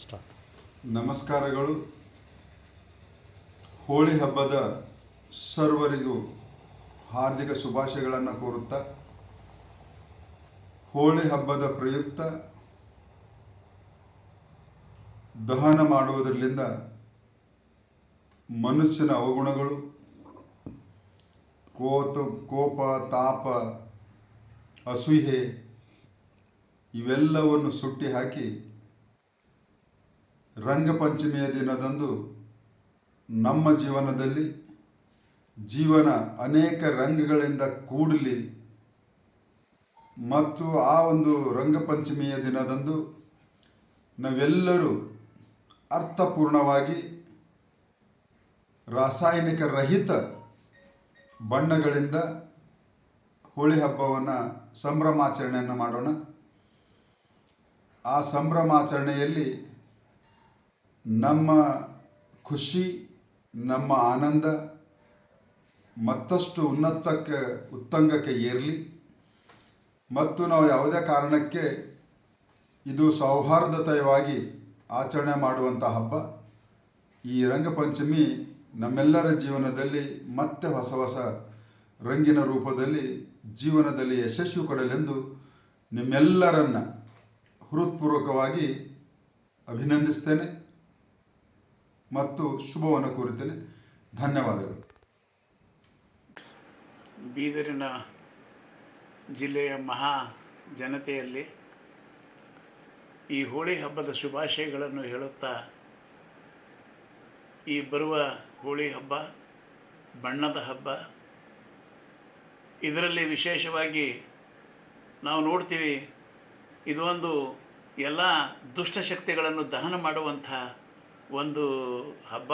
Start. ನಮಸ್ಕಾರಗಳು. ಹೋಳಿ ಹಬ್ಬದ ಸರ್ವರಿಗೂ ಹಾರ್ದಿಕ ಶುಭಾಶಯಗಳನ್ನು ಕೋರುತ್ತಾ, ಹೋಳಿ ಹಬ್ಬದ ಪ್ರಯುಕ್ತ ದಹನ ಮಾಡುವುದರಿಂದ ಮನುಷ್ಯನ ಅವಗುಣಗಳು, ಕೋಪ, ತಾಪ, ಅಸೂಯೆ ಇವೆಲ್ಲವನ್ನು ಸುಟ್ಟಿ ಹಾಕಿ ರಂಗಪಂಚಮಿಯ ದಿನದಂದು ನಮ್ಮ ಜೀವನದಲ್ಲಿ ಜೀವನ ಅನೇಕ ರಂಗಗಳಿಂದ ಕೂಡಲಿ ಮತ್ತು ಆ ಒಂದು ರಂಗಪಂಚಮಿಯ ದಿನದಂದು ನಾವೆಲ್ಲರೂ ಅರ್ಥಪೂರ್ಣವಾಗಿ ರಾಸಾಯನಿಕ ರಹಿತ ಬಣ್ಣಗಳಿಂದ ಹೋಳಿ ಹಬ್ಬವನ್ನು ಸಂಭ್ರಮಾಚರಣೆಯನ್ನು ಮಾಡೋಣ. ಆ ಸಂಭ್ರಮಾಚರಣೆಯಲ್ಲಿ ನಮ್ಮ ಖುಷಿ, ನಮ್ಮ ಆನಂದ ಮತ್ತಷ್ಟು ಉತ್ತುಂಗಕ್ಕೆ ಏರಲಿ ಮತ್ತು ನಾವು ಯಾವುದೇ ಕಾರಣಕ್ಕೆ ಇದು ಸೌಹಾರ್ದತೆಯಾಗಿ ಆಚರಣೆ ಮಾಡುವಂಥ ಹಬ್ಬ. ಈ ರಂಗಪಂಚಮಿ ನಮ್ಮೆಲ್ಲರ ಜೀವನದಲ್ಲಿ ಮತ್ತೆ ಹೊಸ ಹೊಸ ರಂಗಿನ ರೂಪದಲ್ಲಿ ಜೀವನದಲ್ಲಿ ಯಶಸ್ವಿ ಕೊಡಲೆಂದು ನಿಮ್ಮೆಲ್ಲರನ್ನ ಹೃತ್ಪೂರ್ವಕವಾಗಿ ಅಭಿನಂದಿಸ್ತೇನೆ ಮತ್ತು ಶುಭವನ್ನು ಕೋರುತ್ತೇನೆ. ಧನ್ಯವಾದಗಳು. ಬೀದರಿನ ಜಿಲ್ಲೆಯ ಮಹಾ ಜನತೆಯಲ್ಲಿ ಈ ಹೋಳಿ ಹಬ್ಬದ ಶುಭಾಶಯಗಳನ್ನು ಹೇಳುತ್ತಾ, ಈ ಬರುವ ಹೋಳಿ ಹಬ್ಬ ಬಣ್ಣದ ಹಬ್ಬ. ಇದರಲ್ಲಿ ವಿಶೇಷವಾಗಿ ನಾವು ನೋಡ್ತೀವಿ, ಇದು ಒಂದು ಎಲ್ಲ ದುಷ್ಟಶಕ್ತಿಗಳನ್ನು ದಹನ ಮಾಡುವಂಥ ಒಂದು ಹಬ್ಬ.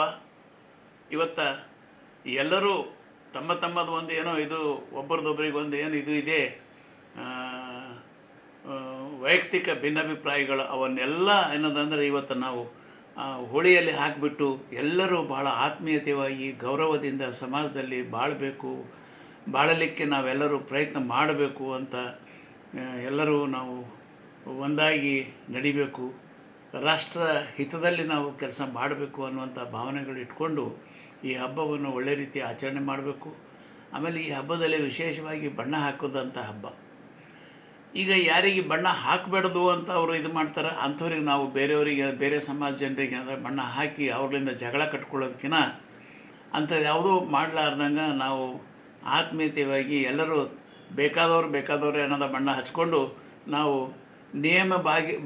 ಇವತ್ತು ಎಲ್ಲರೂ ತಮ್ಮ ತಮ್ಮದು ಒಂದು ಏನೋ ಇದು ಒಬ್ಬರದೊಬ್ಬರಿಗೆ ಒಂದು ಏನು ಇದು ಇದೆ, ವೈಯಕ್ತಿಕ ಭಿನ್ನಾಭಿಪ್ರಾಯಗಳು ಅವನ್ನೆಲ್ಲ ಏನದಂದರೆ ಇವತ್ತು ನಾವು ಹೋಳಿಯಲ್ಲಿ ಹಾಕಿಬಿಟ್ಟು ಎಲ್ಲರೂ ಭಾಳ ಆತ್ಮೀಯತೆಯಾಗಿ ಗೌರವದಿಂದ ಸಮಾಜದಲ್ಲಿ ಬಾಳಲಿಕ್ಕೆ ನಾವೆಲ್ಲರೂ ಪ್ರಯತ್ನ ಮಾಡಬೇಕು ಅಂತ ಎಲ್ಲರೂ ನಾವು ಒಂದಾಗಿ ನಡಿಬೇಕು. ರಾಷ್ಟ್ರ ಹಿತದಲ್ಲಿ ನಾವು ಕೆಲಸ ಮಾಡಬೇಕು ಅನ್ನುವಂಥ ಭಾವನೆಗಳು ಇಟ್ಕೊಂಡು ಈ ಹಬ್ಬವನ್ನು ಒಳ್ಳೆ ರೀತಿ ಆಚರಣೆ ಮಾಡಬೇಕು. ಆಮೇಲೆ ಈ ಹಬ್ಬದಲ್ಲಿ ವಿಶೇಷವಾಗಿ ಬಣ್ಣ ಹಾಕೋದಂಥ ಹಬ್ಬ. ಈಗ ಯಾರಿಗೆ ಬಣ್ಣ ಹಾಕಬೇಡ್ದು ಅಂತ ಅವರು ಇದು ಮಾಡ್ತಾರೆ, ಅಂಥವ್ರಿಗೆ ನಾವು ಬೇರೆ ಸಮಾಜ ಜನರಿಗೆ ಅಂದರೆ ಬಣ್ಣ ಹಾಕಿ ಅವ್ರಿಂದ ಜಗಳ ಕಟ್ಕೊಳ್ಳೋದಕ್ಕಿಂತ ಅಂಥದ್ದು ಯಾವುದೂ ಮಾಡಲಾರ್ದಂಗೆ ನಾವು ಆತ್ಮೀಯತೆಯಾಗಿ ಎಲ್ಲರೂ ಬೇಕಾದವರು ಅನ್ನೋದ ಬಣ್ಣ ಹಚ್ಕೊಂಡು ನಾವು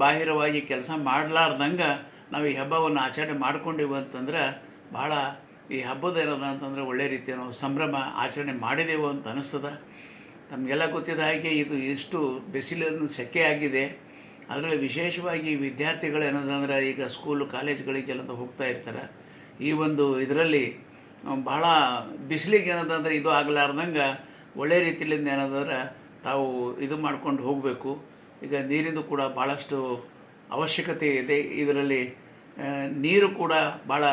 ಬಾಹಿರವಾಗಿ ಕೆಲಸ ಮಾಡಲಾರ್ದಂಗೆ ನಾವು ಈ ಹಬ್ಬವನ್ನು ಆಚರಣೆ ಮಾಡ್ಕೊಂಡಿವಿ ಅಂತಂದ್ರೆ ಭಾಳ ಈ ಹಬ್ಬದ ಏನದ ಅಂತಂದರೆ ಒಳ್ಳೆ ರೀತಿಯ ನಾವು ಸಂಭ್ರಮ ಆಚರಣೆ ಮಾಡಿದೆವು ಅಂತ ಅನ್ನಿಸ್ತದೆ. ನಮಗೆಲ್ಲ ಗೊತ್ತಿದ್ದ ಹಾಗೆ ಇದು ಎಷ್ಟು ಬಿಸಿಲಿನ ಸೆಕೆ ಆಗಿದೆ. ಅದರಲ್ಲಿ ವಿಶೇಷವಾಗಿ ವಿದ್ಯಾರ್ಥಿಗಳು ಏನದಂದ್ರೆ ಈಗ ಸ್ಕೂಲು ಕಾಲೇಜುಗಳಿಗೆಲ್ಲ ಹೋಗ್ತಾ ಇರ್ತಾರೆ. ಈ ಒಂದು ಇದರಲ್ಲಿ ಭಾಳ ಬಿಸಿಲಿಗೆ ಏನದಂದ್ರೆ ಇದು ಆಗಲಾರ್ದಂಗೆ ಒಳ್ಳೆ ರೀತಿಯಿಂದ ಏನದಂದ್ರೆ ತಾವು ಇದು ಮಾಡ್ಕೊಂಡು ಹೋಗಬೇಕು. ಈಗ ನೀರಿಂದು ಕೂಡ ಭಾಳಷ್ಟು ಅವಶ್ಯಕತೆ ಇದೆ. ಇದರಲ್ಲಿ ನೀರು ಕೂಡ ಭಾಳ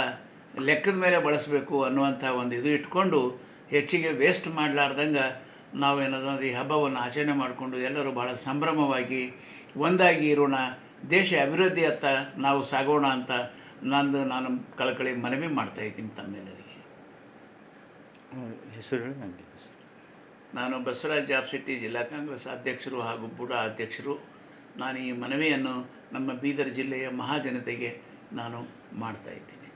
ಲೆಕ್ಕದ ಮೇಲೆ ಬಳಸಬೇಕು ಅನ್ನುವಂಥ ಒಂದು ಇದು ಇಟ್ಕೊಂಡು ಹೆಚ್ಚಿಗೆ ವೇಸ್ಟ್ ಮಾಡಲಾರ್ದಂಗೆ ನಾವೇನದಂದ್ರೆ ಈ ಹಬ್ಬವನ್ನು ಆಚರಣೆ ಮಾಡಿಕೊಂಡು ಎಲ್ಲರೂ ಭಾಳ ಸಂಭ್ರಮವಾಗಿ ಒಂದಾಗಿ ಇರೋಣ, ದೇಶ ಅಭಿವೃದ್ಧಿಯತ್ತ ನಾವು ಸಾಗೋಣ ಅಂತ ನಾನು ಕಳಕಳಿ ಮನವಿ ಮಾಡ್ತಾಯಿದ್ದೀನಿ ತಮ್ಮೆಲ್ಲರಿಗೆ. ಹೆಸರು ಹೇಳಿ. ನನಗೆ ನಾನು ಬಸವರಾಜ್ ಜಾಬ್ಶೆಟ್ಟಿ, ಜಿಲ್ಲಾ ಕಾಂಗ್ರೆಸ್ ಅಧ್ಯಕ್ಷರು ಹಾಗೂ ಬುಡಾ ಅಧ್ಯಕ್ಷರು. ನಾನು ಈ ಮನವಿಯನ್ನು ನಮ್ಮ ಬೀದರ್ ಜಿಲ್ಲೆಯ ಮಹಾಜನತೆಗೆ ನಾನು ಮಾಡ್ತಾಯಿದ್ದೀನಿ.